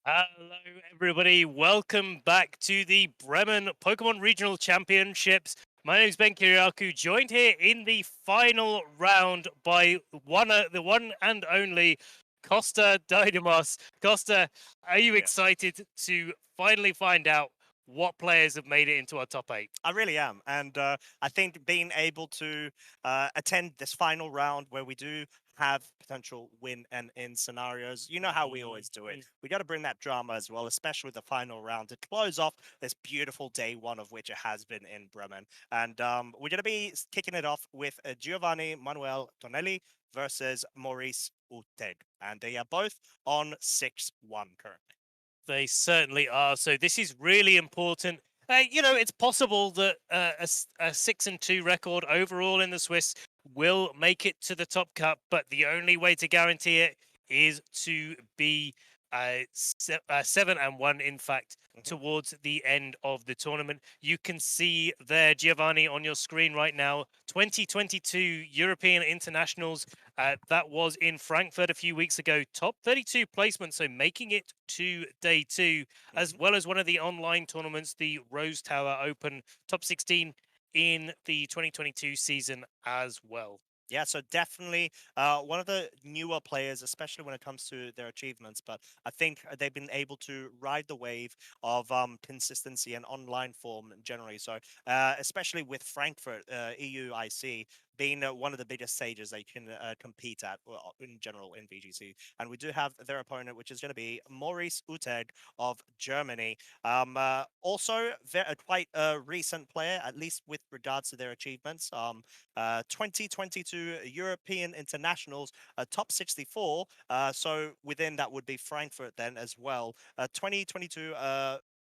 Hello, everybody. Welcome back to the Bremen Pokemon Regional Championships. My name is Ben Kiriakou, joined here in the final round by the one and only Costa Dynamos. Costa, are you Yeah, excited to finally find out what players have made it into our top 8? I really am. And I think being able to attend this final round where we do have potential win and in scenarios, you know how we always do it. We got to bring that drama as well, especially with the final round to close off this beautiful day one of which it has been in Bremen. And we're going to be kicking it off with Giovanni Manuel Tonelli versus Maurice Uteg. And they are both on 6-1 currently. They certainly are. So this is really important. It's possible that a 6-2 record overall in the Swiss will make it to the top cup, but the only way to guarantee it is to be 7-1. In fact, Mhm. towards the end of the tournament, you can see there, Giovanni, on your screen right now, 2022 European Internationals. That was in Frankfurt a few weeks ago. Top 32 placement, so making it to day 2, as Mhm. well as one of the online tournaments, the Rose Tower Open, top 16 in the 2022 season as well. Yeah, so definitely one of the newer players, especially when it comes to their achievements. But I think they've been able to ride the wave of consistency and online form generally. So especially with Frankfurt EUIC being one of the biggest stages they can compete at in general in VGC. And we do have their opponent, which is going to be Maurice Uteg of Germany. Also, quite a recent player, at least with regards to their achievements. 2022 European Internationals, top 64. So within that would be Frankfurt then as well. 2022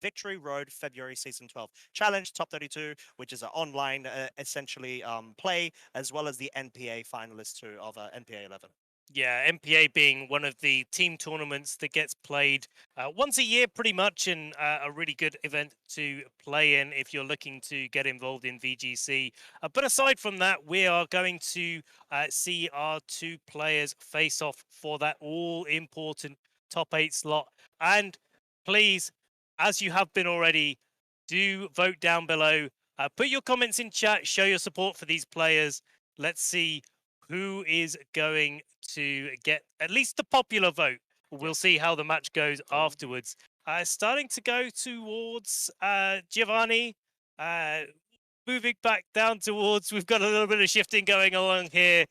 Victory Road February Season 12 Challenge Top 32, which is an online essentially play, as well as the NPA finalists too of NPA 11. Yeah, MPA being one of the team tournaments that gets played once a year, pretty much, and a really good event to play in if you're looking to get involved in VGC. But aside from that, we are going to see our two players face off for that all important top 8 slot. And please, as you have been already, do vote down below. Put your comments in chat, show your support for these players. Let's see who is going to get at least the popular vote. Yeah. We'll see how the match goes afterwards. Starting to go towards Giovanni. Uh, Moving back down towards, we've got a little bit of shifting going along here.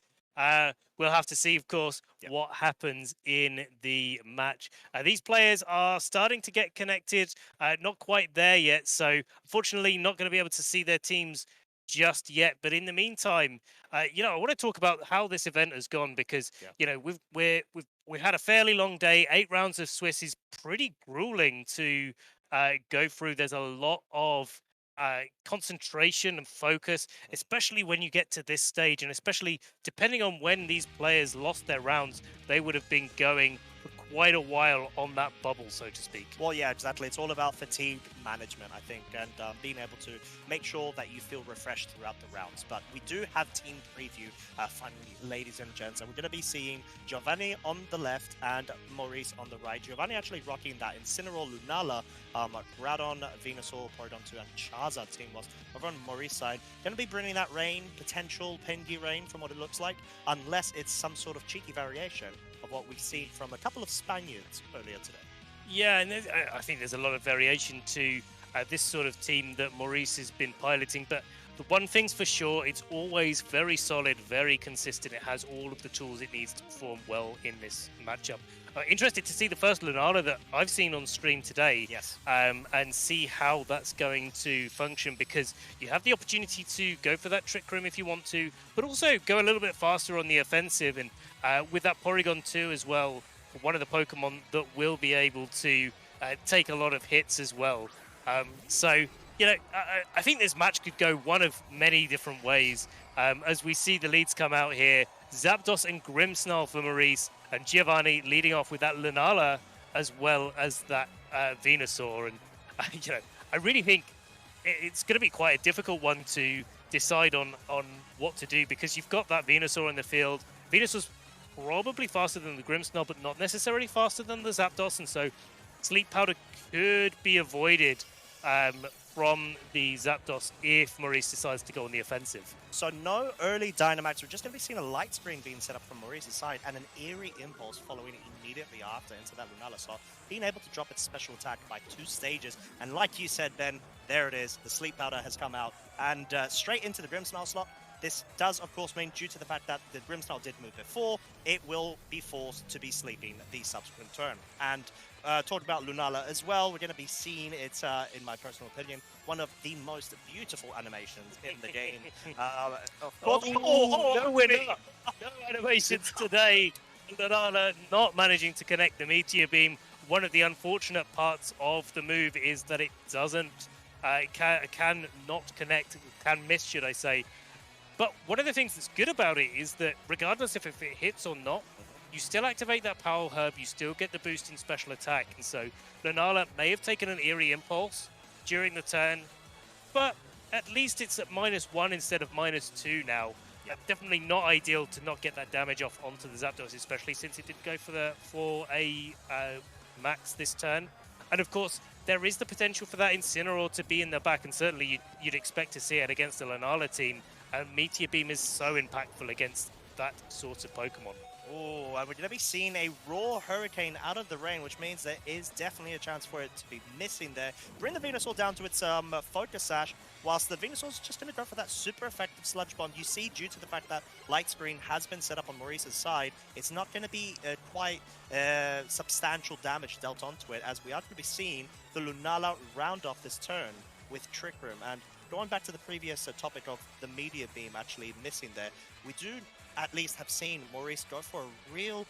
We'll have to see, of course, Yeah. what happens in the match. These players are starting to get connected, not quite there yet. So, unfortunately, not going to be able to see their teams just yet. But in the meantime, I want to talk about how this event has gone because Yeah. we've had a fairly long day. 8 rounds of Swiss is pretty grueling to go through. There's a lot of concentration and focus, especially when you get to this stage, and especially depending on when these players lost their rounds, they would have been going for quite a while on that bubble, so to speak. Well, yeah, exactly. It's all about fatigue management, I think, and being able to make sure that you feel refreshed throughout the rounds. But we do have team preview, finally, ladies and gents, and we're going to be seeing Giovanni on the left and Maurice on the right. Giovanni actually rocking that Incineroar Lunala, Groudon, Venusaur, Porygon 2, and Charizard team was over on Maurice's side. Going to be bringing that rain, potential Pengi rain from what it looks like, unless it's some sort of cheeky variation of what we've seen from a couple of Spaniards earlier today. Yeah, and I think there's a lot of variation to this sort of team that Maurice has been piloting. But the one thing's for sure, it's always very solid, very consistent. It has all of the tools it needs to perform well in this matchup. Interested to see the first Lunala that I've seen on stream today. Yes. And see how that's going to function, because you have the opportunity to go for that Trick Room if you want to, but also go a little bit faster on the offensive. And with that Porygon 2 as well, one of the Pokemon that will be able to take a lot of hits as well. So, I think this match could go one of many different ways. As we see the leads come out here, Zapdos and Grimmsnarl for Maurice, and Giovanni leading off with that Lunala as well as that Venusaur. And, I really think it's going to be quite a difficult one to decide on what to do, because you've got that Venusaur in the field. Venusaur's probably faster than the Grimmsnarl, but not necessarily faster than the Zapdos, and so Sleep Powder could be avoided from the Zapdos if Maurice decides to go on the offensive. So no early Dynamax. We're just going to be seeing a light screen being set up from Maurice's side and an eerie impulse following immediately after into that Lunala slot, being able to drop its special attack by 2 stages. And like you said, Ben, there it is. The Sleep Powder has come out and straight into the Grimmsnarl slot. This does, of course, mean due to the fact that the Grimmsnarl did move before, it will be forced to be sleeping the subsequent turn. And talking about Lunala as well, we're going to be seeing it, in my personal opinion, one of the most beautiful animations in the game. Of course, no winner! No animations today. Lunala not managing to connect the Meteor Beam. One of the unfortunate parts of the move is that it doesn't, can not connect, can miss, should I say. But one of the things that's good about it is that regardless if it hits or not, you still activate that Power Herb, you still get the boost in special attack. And so Lunala may have taken an Eerie Impulse during the turn, but at least it's at -1 instead of -2 now. Definitely not ideal to not get that damage off onto the Zapdos, especially since it did go for a max this turn. And of course, there is the potential for that Incineroar to be in the back, and certainly you'd expect to see it against the Lunala team. Meteor Beam is so impactful against that sort of Pokemon. Oh, and we're going to be seeing a Raw Hurricane out of the rain, which means there is definitely a chance for it to be missing there. Bring the Venusaur down to its Focus Sash, whilst the Venusaur's just going to go for that super effective Sludge Bomb. You see, due to the fact that Light Screen has been set up on Maurice's side, it's not going to be quite substantial damage dealt onto it, as we are going to be seeing the Lunala round off this turn with Trick Room. And going back to the previous topic of the Meteor Beam actually missing there, we do at least have seen Maurice go for a real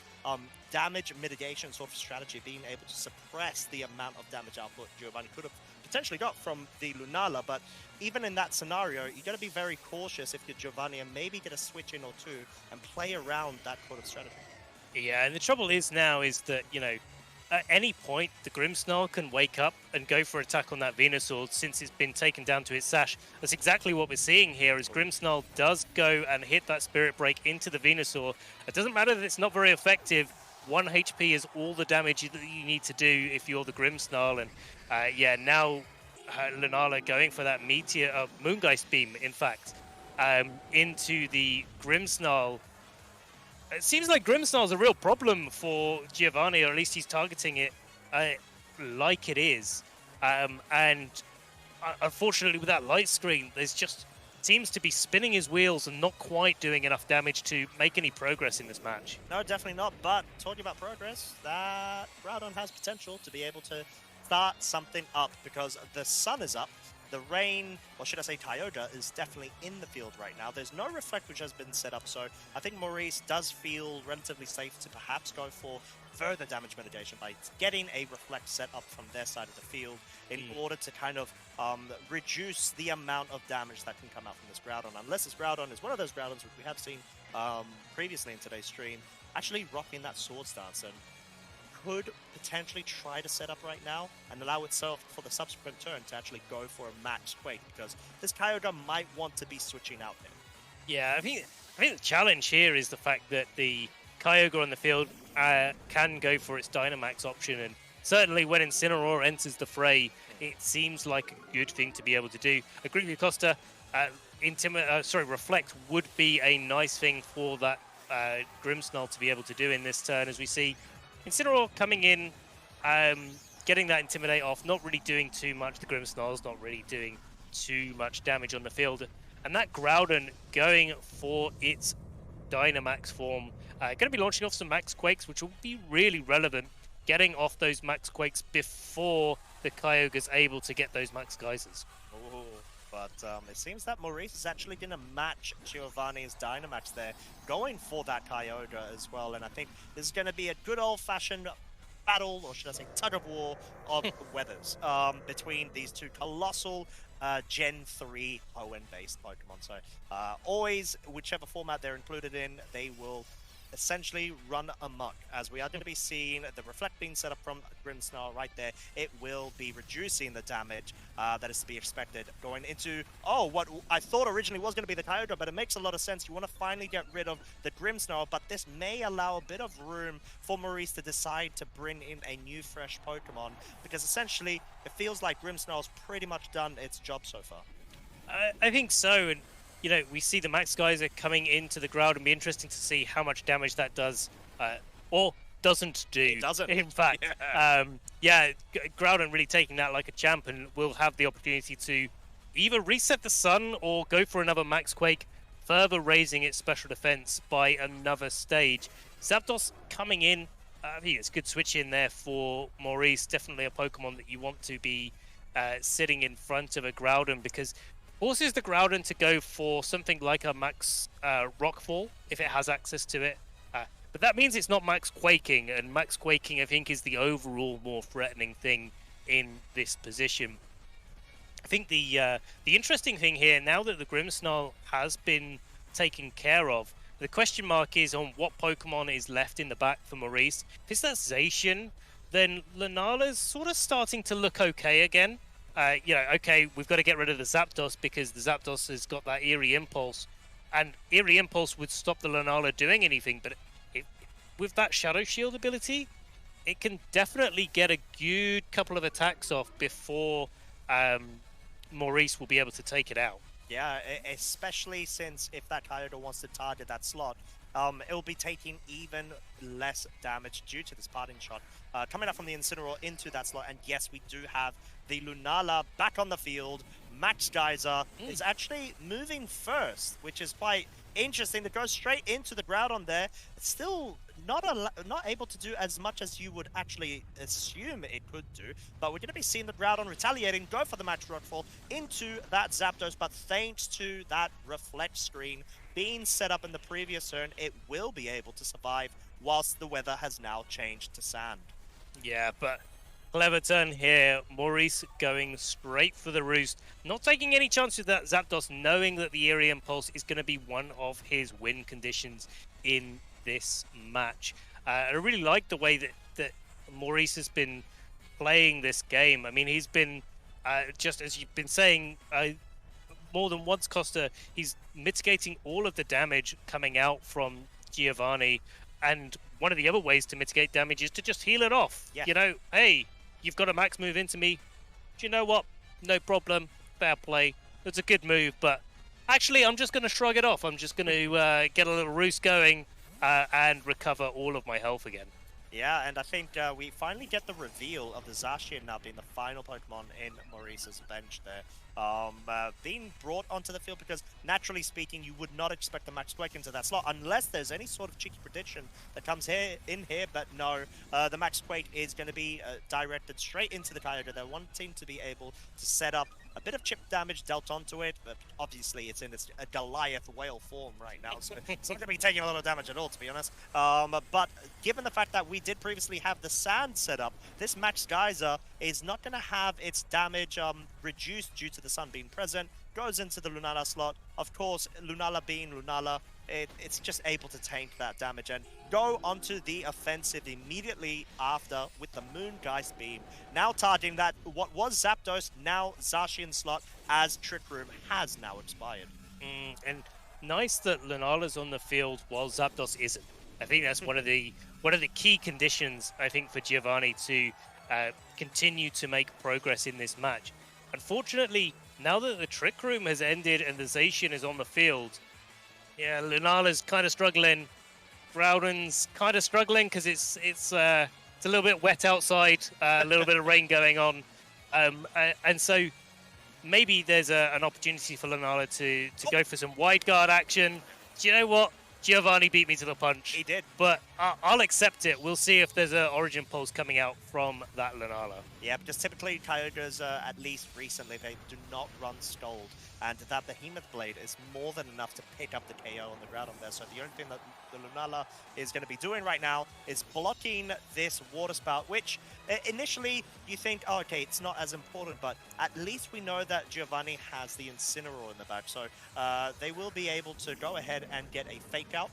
damage mitigation sort of strategy, being able to suppress the amount of damage output Giovanni could have potentially got from the Lunala. But even in that scenario, you got to be very cautious if you're Giovanni and maybe get a switch in or two and play around that sort of strategy. Yeah, and the trouble is now is that, you know, at any point, the Grimmsnarl can wake up and go for attack on that Venusaur since it's been taken down to its sash. That's exactly what we're seeing here, as Grimmsnarl does go and hit that Spirit Break into the Venusaur. It doesn't matter that it's not very effective. 1 HP is all the damage that you need to do if you're the Grimmsnarl. And yeah, now Lunala going for that Meteor, Moongeist Beam, in fact, into the Grimmsnarl. It seems like Grimmsnarl's a real problem for Giovanni, or at least he's targeting it like it is. And unfortunately, with that light screen, there's just seems to be spinning his wheels and not quite doing enough damage to make any progress in this match. No, definitely not. But talking about progress, that Groudon has potential to be able to start something up, because the sun is up. The rain, or should I say Kyogre, is definitely in the field right now. There's no Reflect which has been set up, so I think Maurice does feel relatively safe to perhaps go for further damage mitigation by getting a Reflect set up from their side of the field in order to kind of reduce the amount of damage that can come out from this Groudon. Unless this Groudon is one of those Groudons which we have seen previously in today's stream, actually rocking that Sword Stance, and could potentially try to set up right now and allow itself for the subsequent turn to actually go for a max Quake, because this Kyogre might want to be switching out there. Yeah, I think the challenge here is the fact that the Kyogre on the field can go for its Dynamax option, and certainly when Incineroar enters the fray, it seems like a good thing to be able to do. Agree with Costa, Reflect would be a nice thing for that Grimmsnarl to be able to do in this turn, as we see Incineroar coming in, getting that Intimidate off, not really doing too much. The Grimmsnarl's not really doing too much damage on the field. And that Groudon going for its Dynamax form, going to be launching off some Max Quakes, which will be really relevant, getting off those Max Quakes before the Kyogre's able to get those Max Geysers. Oh, but it seems that Maurice is actually going to match Giovanni's Dynamax there, going for that Kyogre as well. And I think this is going to be a good old-fashioned battle, or should I say tug of war, of weathers between these two colossal Gen 3 Hoenn-based Pokemon. So always, whichever format they're included in, they will essentially run amok, as we are going to be seeing the Reflect being set up from Grimmsnarl right there. It will be reducing the damage that is to be expected going into, what I thought originally was going to be the Kyogre, but it makes a lot of sense. You want to finally get rid of the Grimmsnarl, but this may allow a bit of room for Maurice to decide to bring in a new fresh Pokemon, because essentially it feels like Grimmsnarl's pretty much done its job so far. I think so, and you know, we see the Max Geyser coming into the ground, and be interesting to see how much damage that does, or doesn't do. It doesn't. In fact, Groudon really taking that like a champ, and will have the opportunity to either reset the sun or go for another Max Quake, further raising its special defense by another stage. Zapdos coming in, I think it's a good switch in there for Maurice. Definitely a Pokemon that you want to be sitting in front of a Groudon, because forces the Groudon to go for something like a Max Rockfall if it has access to it. But that means it's not Max Quaking, and Max Quaking, I think, is the overall more threatening thing in this position. I think the interesting thing here, now that the Grimmsnarl has been taken care of, the question mark is on what Pokemon is left in the back for Maurice. If it's that Zacian, then Lunala's sort of starting to look okay again. Okay, we've got to get rid of the Zapdos because the Zapdos has got that Eerie Impulse. And Eerie Impulse would stop the Lunala doing anything, but with that Shadow Shield ability, it can definitely get a good couple of attacks off before Maurice will be able to take it out. Yeah, especially since if that Kyogre wants to target that slot, it'll be taking even less damage due to this parting shot. Coming up from the Incineroar into that slot, and yes, we do have the Lunala back on the field. Max Geyser is actually moving first, which is quite interesting. To go straight into the Groudon there. It's still not able to do as much as you would actually assume it could do, but we're going to be seeing the Groudon retaliating, go for the Max Rockfall into that Zapdos, but thanks to that Reflect screen being set up in the previous turn, it will be able to survive whilst the weather has now changed to sand. Yeah, but clever turn here. Maurice going straight for the roost, not taking any chance with that Zapdos, knowing that the Eerie Impulse is going to be one of his win conditions in this match. I really like the way that Maurice has been playing this game. I mean, he's been, just as you've been saying, more than once, Costa, he's mitigating all of the damage coming out from Giovanni, and one of the other ways to mitigate damage is to just heal it off. Yeah. You know, hey, you've got a max move into me. Do you know what? No problem. Fair play. It's a good move, but actually, I'm just going to shrug it off. I'm just going to get a little roost going and recover all of my health again. Yeah, and I think we finally get the reveal of the Zacian now being the final Pokemon in Maurice's bench there. Being brought onto the field because, naturally speaking, you would not expect the Max Quake into that slot unless there's any sort of cheeky prediction that comes in here, but no, the Max Quake is going to be directed straight into the Kyogre. They're wanting to be able to set up a bit of chip damage dealt onto it, but obviously it's in a Goliath whale form right now, so it's not going to be taking a lot of damage at all, to be honest. But given the fact that we did previously have the sand set up, this Max Geyser is not going to have its damage reduced due to the sun being present. Goes into the Lunala slot. Of course, Lunala being Lunala, it's just able to tank that damage and go onto the offensive immediately after with the Moongeist Beam. Now targeting that, what was Zapdos, now Zacian slot, as Trick Room has now expired. And nice that Lunala's on the field while Zapdos isn't. I think that's one of the key conditions, I think, for Giovanni to continue to make progress in this match. Unfortunately, now that the Trick Room has ended and the Zacian is on the field, yeah, Lunala's kind of struggling. Groudon's kind of struggling because it's a little bit wet outside, a little bit of rain going on, and so maybe there's an opportunity for Lunala to go for some wide guard action. Do you know what? Giovanni beat me to the punch. He did. But I'll accept it. We'll see if there's an Origin Pulse coming out from that Lunala. Yeah, because typically Kyogres, at least recently, they do not run Scold. And that Behemoth Blade is more than enough to pick up the KO on the Groudon there. So the only thing that the Lunala is going to be doing right now is blocking this Water Spout, which initially you think, oh, okay, it's not as important, but at least we know that Giovanni has the Incineroar in the back. So they will be able to go ahead and get a Fake Out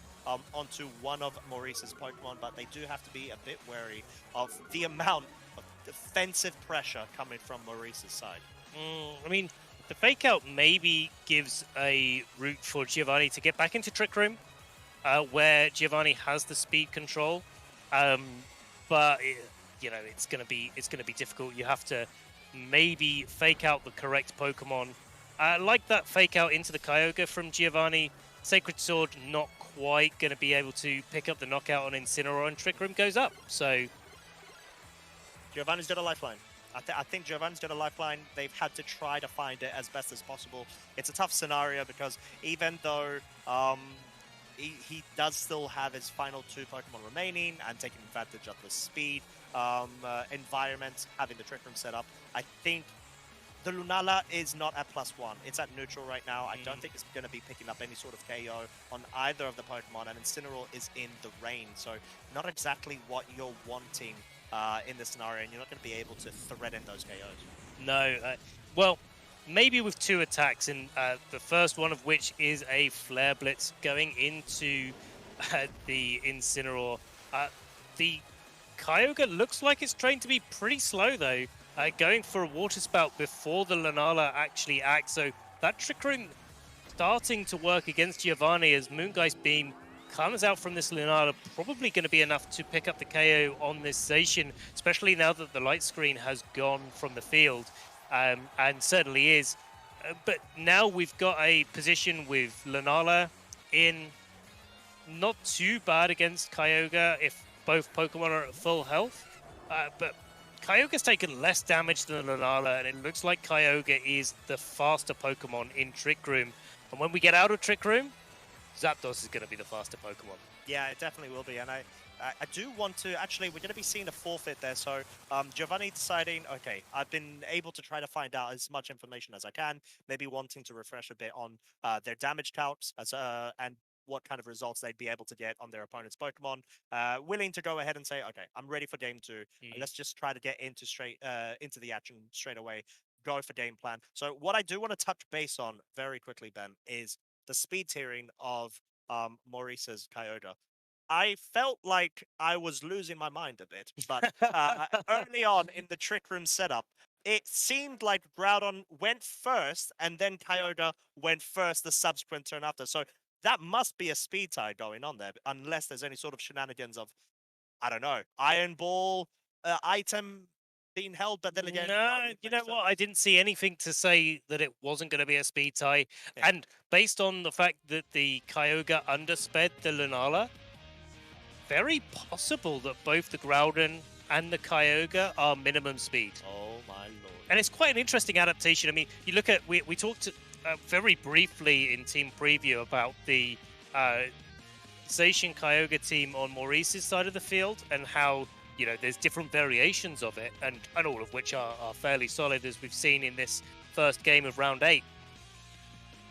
onto one of Maurice's Pokemon, but they do have to be a bit wary of the amount of defensive pressure coming from Maurice's side. I mean, the fake out maybe gives a route for Giovanni to get back into Trick Room, where Giovanni has the speed control. But you know, it's gonna be difficult. You have to maybe fake out the correct Pokemon, like that fake out into the Kyogre from Giovanni. Sacred Sword not quite gonna be able to pick up the knockout on Incineroar, and Trick Room goes up. So Giovanni's got a lifeline. I think Giovanni's got a lifeline. They've had to try to find it as best as possible. It's a tough scenario because even though he does still have his final 2 Pokemon remaining and taking advantage of the speed environment, having the Trick Room set up, I think the Lunala is not at +1. It's at neutral right now. I don't think it's going to be picking up any sort of KO on either of the Pokemon, and Incineroar is in the rain, so not exactly what you're wanting in this scenario, and you're not going to be able to threaten those KOs. no, well, maybe with 2 attacks, and the first one of which is a Flare Blitz going into the Incineroar. The Kyogre looks like it's trained to be pretty slow, though, going for a Water Spout before the Lunala actually acts. So that Trick Room starting to work against Giovanni as Moongeist Beam comes out from this Lunala, probably going to be enough to pick up the KO on this Zacian, especially now that the light screen has gone from the field, and certainly is. But now we've got a position with Lunala in not too bad against Kyogre if both Pokemon are at full health, but Kyogre's taken less damage than Lunala, and it looks like Kyogre is the faster Pokemon in Trick Room. And when we get out of Trick Room, Zapdos is going to be the faster Pokemon. Yeah, it definitely will be, and I do want to, actually, we're going to be seeing a forfeit there, so Giovanni deciding, okay, I've been able to try to find out as much information as I can, maybe wanting to refresh a bit on their damage calcs and what kind of results they'd be able to get on their opponent's Pokemon, willing to go ahead and say, okay, I'm ready for game 2, let's just try to get into the action straight away, go for game plan. So what I do want to touch base on very quickly, Ben, is the speed tiering of Maurice's Kyogre. I felt like I was losing my mind a bit, but early on in the Trick Room setup, it seemed like Groudon went first, and then Kyogre went first the subsequent turn after. So that must be a speed tie going on there, unless there's any sort of shenanigans of, I don't know, Iron Ball item being held, but then again... No, you know what? I didn't see anything to say that it wasn't going to be a speed tie. Yeah. And based on the fact that the Kyogre undersped the Lunala, very possible that both the Groudon and the Kyogre are minimum speed. Oh my lord. And it's quite an interesting adaptation. I mean, you look at, we talked very briefly in team preview about the Zacian Kyogre team on Maurice's side of the field and how, you know, there's different variations of it, and all of which are fairly solid, as we've seen in this first game of round 8.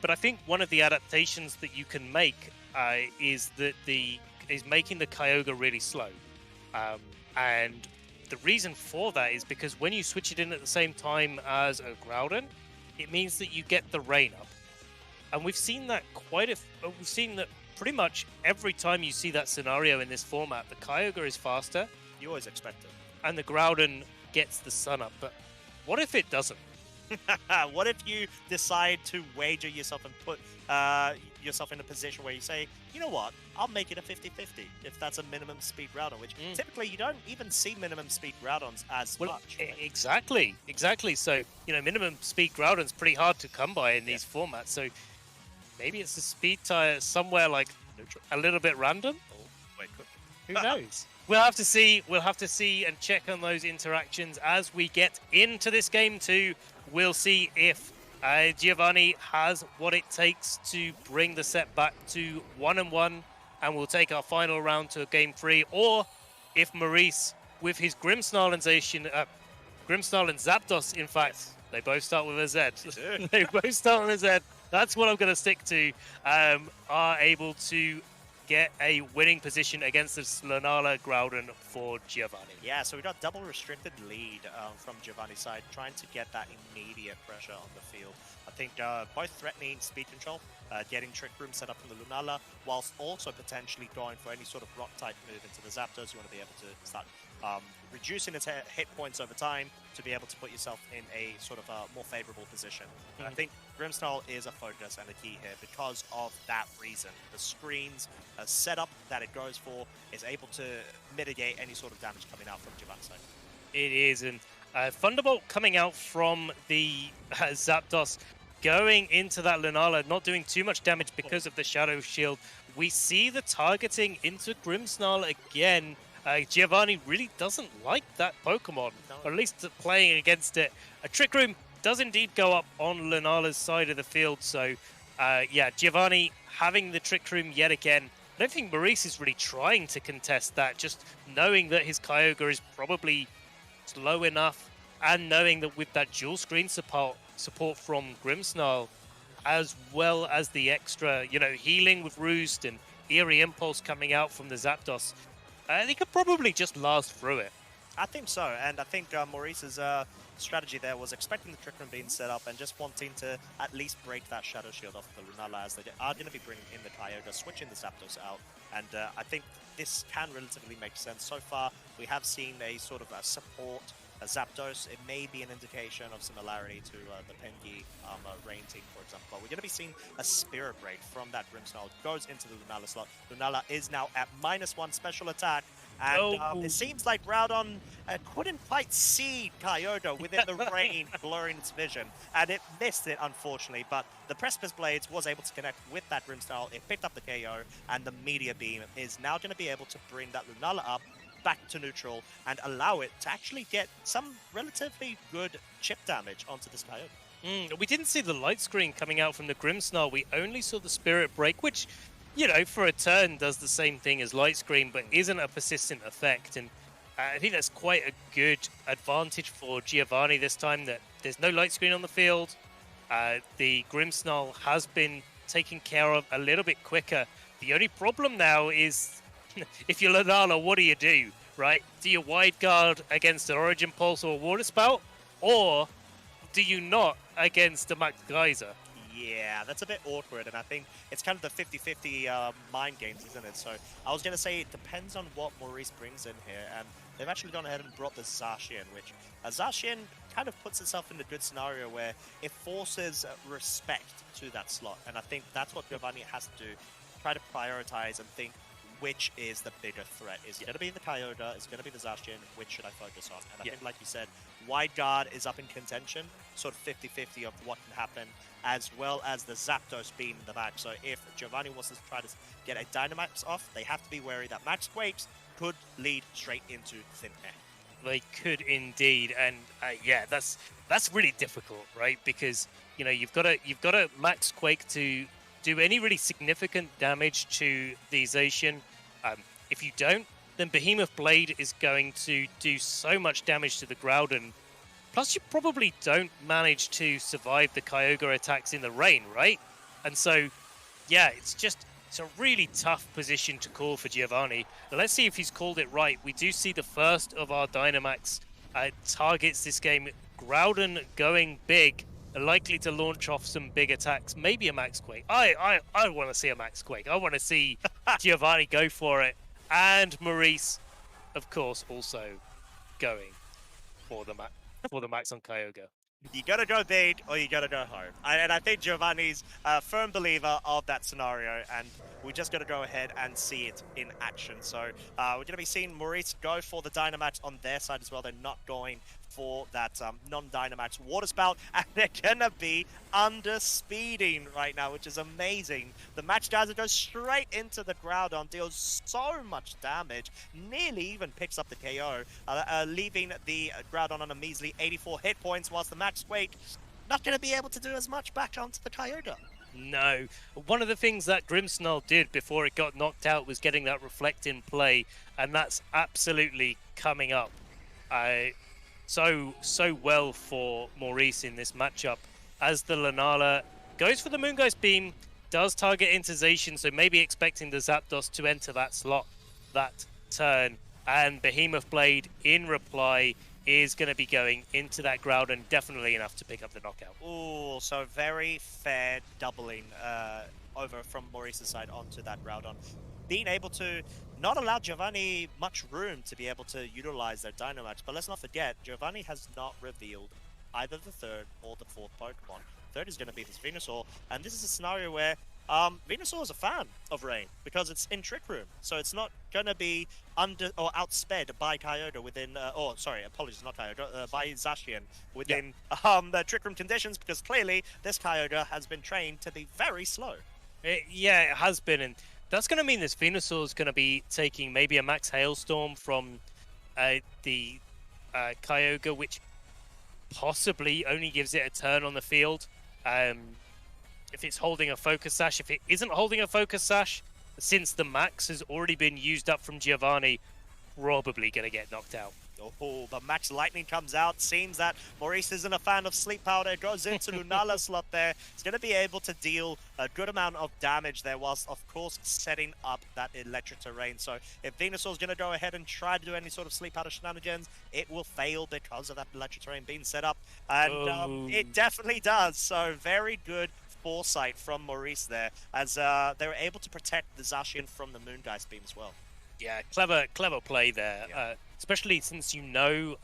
But I think one of the adaptations that you can make is making the Kyogre really slow. And the reason for that is because when you switch it in at the same time as a Groudon, it means that you get the rain up. And we've seen that we've seen that pretty much every time you see that scenario in this format, the Kyogre is faster. You always expect it. And the Groudon gets the sun up. But what if it doesn't? What if you decide to wager yourself and put yourself in a position where you say, you know what, I'll make it a 50-50 if that's a minimum speed Groudon, which typically you don't even see minimum speed Groudons as much. Right? Exactly. So, you know, minimum speed Groudon's pretty hard to come by in these formats. So maybe it's a speed tie somewhere like a little bit random. Oh, wait, who knows? We'll have to see. We'll have to see and check on those interactions as we get into this game too. We'll see if Giovanni has what it takes to bring the set back to 1-1, and we'll take our final round to game 3, or if Maurice, with his Grimmsnarl and Zapdos, in fact, they both start with a Z. They both start with a Z. That's what I'm going to stick to. Are able to get a winning position against the Lunala Groudon for Giovanni. Yeah, so we got double restricted lead from Giovanni's side, trying to get that immediate pressure on the field. I think both threatening speed control, getting Trick Room set up in the Lunala, whilst also potentially going for any sort of rock type move into the Zapdos. You want to be able to start reducing its hit points over time to be able to put yourself in a sort of more favorable position. And I think Grimmsnarl is a focus and a key here because of that reason. The screens setup that it goes for is able to mitigate any sort of damage coming out from Giovanni's side. It is, and Thunderbolt coming out from the Zapdos, going into that Lunala, not doing too much damage because of the Shadow Shield. We see the targeting into Grimmsnarl again. Giovanni really doesn't like that Pokemon, or at least playing against it. A Trick Room does indeed go up on Lunala's side of the field, so yeah, Giovanni having the Trick Room yet again. I don't think Maurice is really trying to contest that, just knowing that his Kyogre is probably slow enough, and knowing that with that dual screen support from Grimmsnarl, as well as the extra, healing with Roost and Eerie Impulse coming out from the Zapdos, they could probably just last through it. I think so, and I think Maurice's strategy there was expecting the Trick Room being set up and just wanting to at least break that Shadow Shield off the Lunala, as they are going to be bringing in the Kyogre, switching the Zapdos out, and I think this can relatively make sense. So far, we have seen a sort of a support Zapdos. It may be an indication of similarity to the Pengi Rain team, for example, but we're going to be seeing a Spirit Break from that Grimmsnarl. Goes into the Lunala slot. Lunala is now at -1 special attack, and it seems like Groudon couldn't quite see Kyogre within the rain, blurring its vision, and it missed it, unfortunately, but the Precipice Blades was able to connect with that Grimmsnarl. It picked up the KO, and the Meteor Beam is now going to be able to bring that Lunala up back to neutral and allow it to actually get some relatively good chip damage onto this Kyogre. We didn't see the light screen coming out from the Grimmsnarl. We only saw the Spirit Break, which, for a turn does the same thing as light screen, but isn't a persistent effect. And I think that's quite a good advantage for Giovanni this time, that there's no light screen on the field. The Grimmsnarl has been taken care of a little bit quicker. The only problem now is, if you're Lunala, what do, right? Do you wide guard against an Origin Pulse or a Water Spout? Or do you not against a Max Geyser? Yeah, that's a bit awkward, and I think it's kind of the 50-50 mind games, isn't it? So I was going to say it depends on what Maurice brings in here, and they've actually gone ahead and brought the Zacian, which Zacian kind of puts itself in a good scenario where it forces respect to that slot, and I think that's what Giovanni has to do, try to prioritize and think, which is the bigger threat? Is it going to be the Kyogre? Is it going to be the Zacian? Which should I focus on? And I think, like you said, wide guard is up in contention, sort of 50-50 of what can happen, as well as the Zapdos being the match. So if Giovanni wants to try to get a Dynamax off, they have to be wary that Max Quakes could lead straight into thin air. They could indeed, and yeah, that's really difficult, right? Because you've got a Max Quake to do any really significant damage to the Zacian. If you don't, then Behemoth Blade is going to do so much damage to the Groudon. Plus, you probably don't manage to survive the Kyogre attacks in the rain, right? And so, yeah, it's a really tough position to call for Giovanni. But let's see if he's called it right. We do see the first of our Dynamax targets this game. Groudon going big, likely to launch off some big attacks, maybe a Max Quake. I want to see a Max Quake. I want to see Giovanni go for it. And Maurice, of course, also going for the Max on Kyogre. You gotta go big or you gotta go home. And I think Giovanni's a firm believer of that scenario, and we just gotta go ahead and see it in action. So we're gonna be seeing Maurice go for the Dynamax on their side as well. They're not going for that non-Dynamax Water Spout, and they're gonna be under-speeding right now, which is amazing. The Max Geyser goes straight into the Groudon, deals so much damage, nearly even picks up the KO, leaving the Groudon on a measly 84 hit points, whilst the Max Quake not gonna be able to do as much back onto the Kyogre. No. One of the things that Grimmsnarl did before it got knocked out was getting that Reflect in play, and that's absolutely coming up. So well for Maurice in this matchup, as the Lunala goes for the Moongeist Beam, does target into Zacian, so maybe expecting the Zapdos to enter that slot that turn, and Behemoth Blade in reply is going to be going into that ground and definitely enough to pick up the knockout. Oh, so very fair doubling over from Maurice's side onto that Groudon. Being able to not allow Giovanni much room to be able to utilize their Dynamax. But let's not forget, Giovanni has not revealed either the third or the fourth Pokemon. Third is going to be this Venusaur, and this is a scenario where Venusaur is a fan of Rain because it's in Trick Room, so it's not going to be under or outsped by Kyogre within, apologies, not Kyogre, by Zacian within the Trick Room conditions, because clearly this Kyogre has been trained to be very slow. It has been, and that's going to mean this Venusaur is going to be taking maybe a Max Hailstorm from the Kyogre, which possibly only gives it a turn on the field. If it's holding a Focus Sash, if it isn't holding a Focus Sash, since the Max has already been used up from Giovanni, probably going to get knocked out. Oh, but Max Lightning comes out. Seems that Maurice isn't a fan of Sleep Powder. Goes into Lunala slot there. It's going to be able to deal a good amount of damage there, whilst, of course, setting up that Electric Terrain. So if Venusaur's going to go ahead and try to do any sort of Sleep Powder shenanigans, it will fail because of that Electric Terrain being set up. And it definitely does. So very good foresight from Maurice there, as they were able to protect the Zacian from the Moongeist Beam as well. Yeah, clever play there. Yeah. Especially since you know,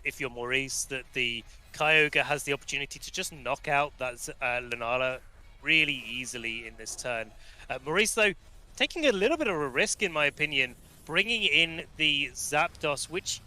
if you're Maurice, that the Kyogre has the opportunity to just knock out that Lunala really easily in this turn. Maurice, though, taking a little bit of a risk, in my opinion, bringing in the Zapdos, which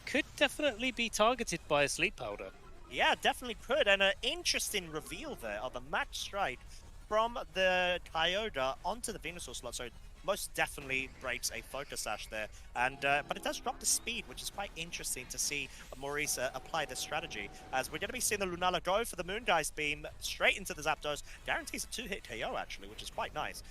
could definitely be targeted by a Sleep Powder. Yeah, definitely could. And an interesting reveal there of a Max Strike from the Kyogre onto the Venusaur slot. So most definitely breaks a Focus Sash there, and but it does drop the speed, which is quite interesting to see Maurice apply this strategy, as we're going to be seeing the Lunala go for the Moongeist Beam straight into the Zapdos. Guarantees a 2-hit KO, actually, which is quite nice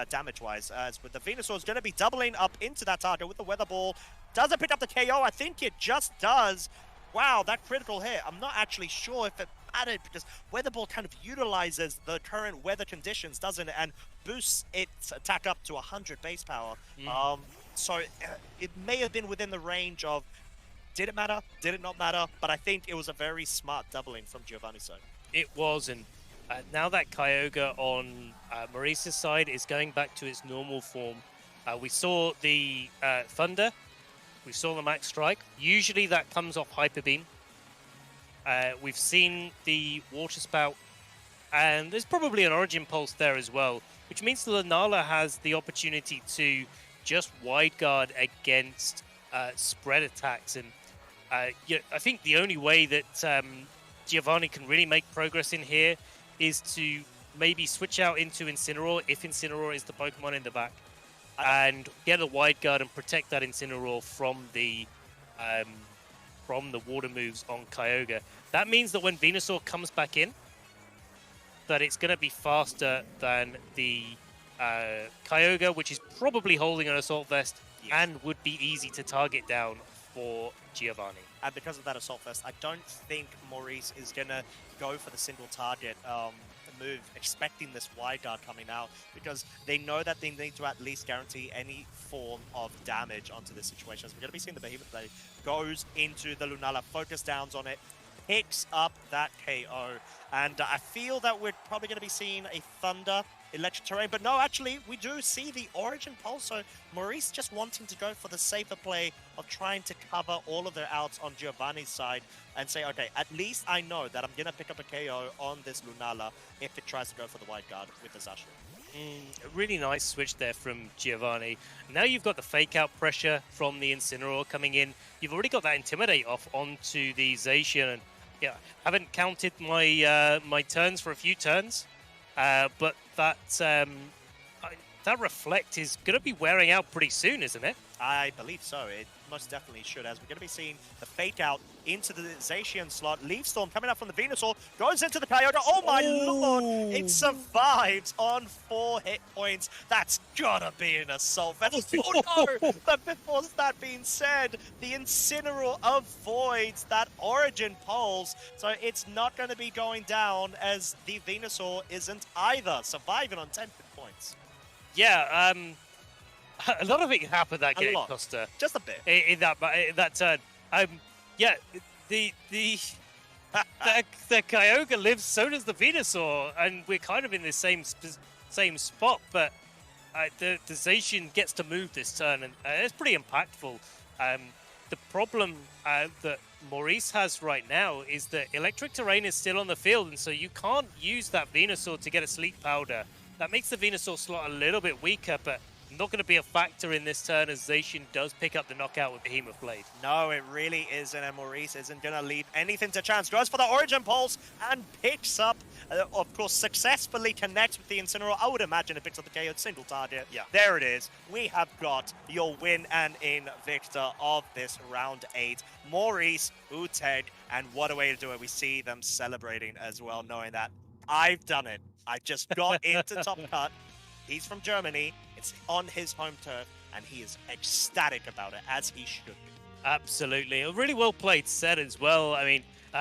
damage-wise, as with the Venusaur is going to be doubling up into that target with the Weather Ball. Does it pick up the KO? I think it just does. Wow, that critical hit. I'm not actually sure if it mattered, because Weather Ball kind of utilizes the current weather conditions, doesn't it? And boosts its attack up to 100 base power. So it may have been within the range of, did it matter? Did it not matter? But I think it was a very smart doubling from Giovanni's side. It was, and now that Kyogre on Maurice's side is going back to its normal form. We saw the Thunder. We saw the Max Strike. Usually that comes off Hyper Beam. We've seen the Water Spout, and there's probably an Origin Pulse there as well, which means the Lunala has the opportunity to just wide guard against spread attacks. And I think the only way that Giovanni can really make progress in here is to maybe switch out into Incineroar, if Incineroar is the Pokemon in the back, and get a wide guard and protect that Incineroar from the water moves on Kyogre. That means that when Venusaur comes back in, that it's going to be faster than the Kyogre, which is probably holding an Assault Vest, and would be easy to target down for Giovanni. And because of that Assault Vest, I don't think Maurice is going to go for the single target move, expecting this wide guard coming out, because they know that they need to at least guarantee any form of damage onto this situation. So we're going to be seeing the Behemoth Blade goes into the Lunala, focus downs on it, picks up that KO, and I feel that we're probably going to be seeing a Thunder Electric Terrain, but no, actually, we do see the Origin Pulse, so Maurice just wanting to go for the safer play of trying to cover all of their outs on Giovanni's side and say, okay, at least I know that I'm going to pick up a KO on this Lunala if it tries to go for the wide guard with the Zacian. A really nice switch there from Giovanni. Now you've got the fake out pressure from the Incineroar coming in. You've already got that Intimidate off onto the Zacian, and yeah, haven't counted my my turns for a few turns. But that Reflect is going to be wearing out pretty soon, isn't it? I believe so. It most definitely should, as we're going to be seeing the fake out into the Zacian slot. Leaf Storm coming up from the Venusaur, goes into the Kyogre. Oh my lord! It survives on 4 hit points. That's gotta be an Assault Vest. Oh no! But before that being said, the Incineroar avoids that Origin Pulse, so it's not going to be going down, as the Venusaur isn't either, surviving on 10 hit points. Yeah, a lot of it happened that game, Costa. Just a bit. In that turn. Yeah, the the Kyogre lives, so does the Venusaur, and we're kind of in the same spot. But the Zacian gets to move this turn, and it's pretty impactful. The problem that Maurice has right now is that electric terrain is still on the field, and so you can't use that Venusaur to get a Sleep Powder. That makes the Venusaur slot a little bit weaker, but not going to be a factor in this turn as Zacian does pick up the knockout with Behemoth Blade. No, it really isn't, and Maurice isn't going to leave anything to chance. Goes for the Origin Pulse and picks up, of course, successfully connects with the Incineroar. I would imagine it picks up the KO single target. Yeah. There it is. We have got your win and in victor of this round 8, Maurice Uteg, and what a way to do it. We see them celebrating as well, knowing that I've done it. I just got into top cut. He's from Germany. It's on his home turf, and he is ecstatic about it, as he should be. Absolutely. A really well played set as well. I mean,